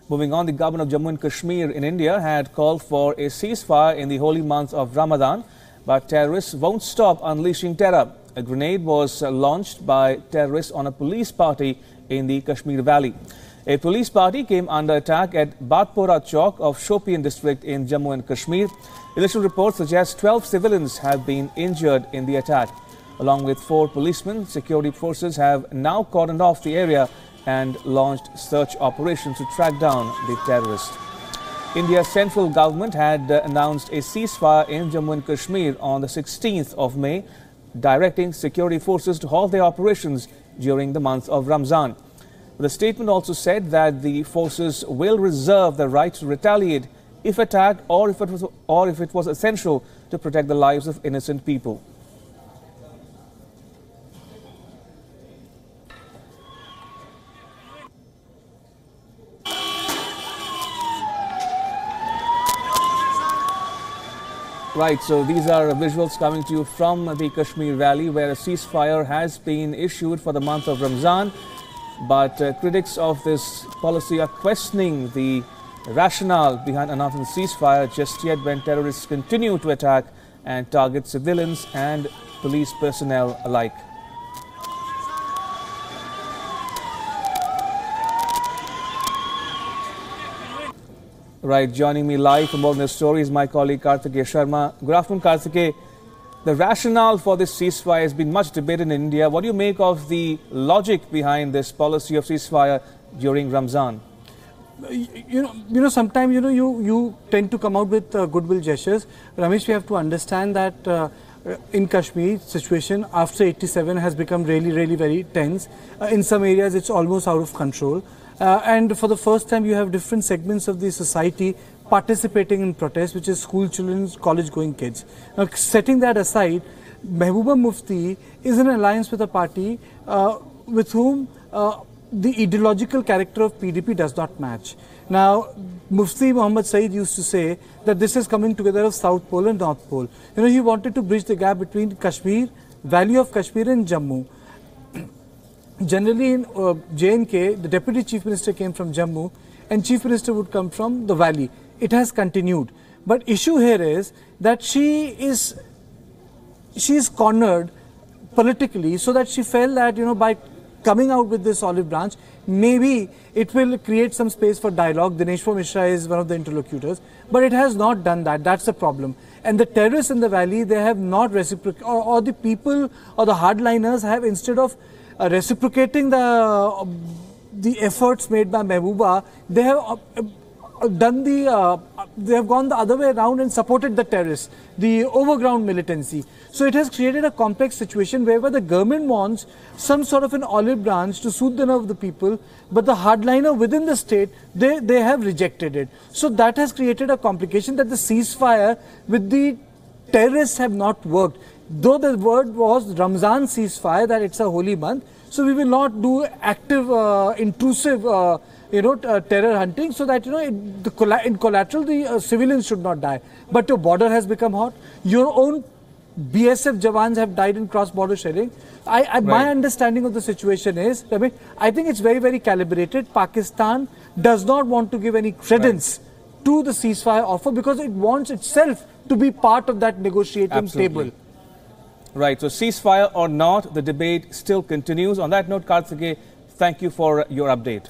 Moving on, the government of Jammu and Kashmir in India had called for a ceasefire in the holy month of Ramadan, but terrorists won't stop unleashing terror. A grenade was launched by terrorists on a police party in the Kashmir Valley. A police party came under attack at Batpora Chowk of Shopian district in Jammu and Kashmir. Initial reports suggest 12 civilians have been injured in the attack. Along with 4 policemen, security forces have now cordoned off the area and launched search operations to track down the terrorists. India's central government had announced a ceasefire in Jammu and Kashmir on the 16th of May, directing security forces to halt their operations during the month of Ramzan. The statement also said that the forces will reserve the right to retaliate if attacked or if it was essential to protect the lives of innocent people. Right, so these are visuals coming to you from the Kashmir Valley, where a ceasefire has been issued for the month of Ramzan. But critics of this policy are questioning the rationale behind announcing the ceasefire just yet when terrorists continue to attack and target civilians and police personnel alike. Right, joining me live for more on this story is my colleague Karthikeya Sharma. Good afternoon, Karthikeya. The rationale for this ceasefire has been much debated in India. What do you make of the logic behind this policy of ceasefire during Ramzan? Sometimes you tend to come out with goodwill gestures. Ramesh, we have to understand that in Kashmir, situation after 87 has become really very tense. In some areas, it's almost out of control. And for the first time, you have different segments of the society participating in protests, which is school children, college-going kids. Now, setting that aside, Mehbooba Mufti is in alliance with a party with whom the ideological character of PDP does not match. Now, Mufti Muhammad Saeed used to say that this is coming together of South Pole and North Pole. He wanted to bridge the gap between Kashmir, Valley of Kashmir and Jammu. Generally in J&K, the Deputy Chief Minister came from Jammu and Chief Minister would come from the Valley. It has continued. But issue here is that she is cornered politically, so that she felt that, by coming out with this olive branch, maybe it will create some space for dialogue. Dineshwar Mishra is one of the interlocutors, but it has not done that. That's the problem. And the terrorists in the Valley, they have not reciprocated, or the people or the hardliners have, instead of reciprocating the efforts made by Mehbooba, they have they have gone the other way around and supported the terrorists, the overground militancy. So it has created a complex situation whereby the government wants some sort of an olive branch to soothe the nerve of the people, but the hardliner within the state, they have rejected it. So that has created a complication that the ceasefire with the terrorists have not worked. Though the word was Ramzan ceasefire, that it's a holy month, so we will not do active, intrusive, terror hunting, so that in collateral the civilians should not die. But your border has become hot. Your own BSF Jawans have died in cross-border shelling. Right. My understanding of the situation is, I think it's very calibrated. Pakistan does not want to give any credence to the ceasefire offer because it wants itself to be part of that negotiating table. Right, so ceasefire or not, the debate still continues. On that note, Karthikeya, thank you for your update.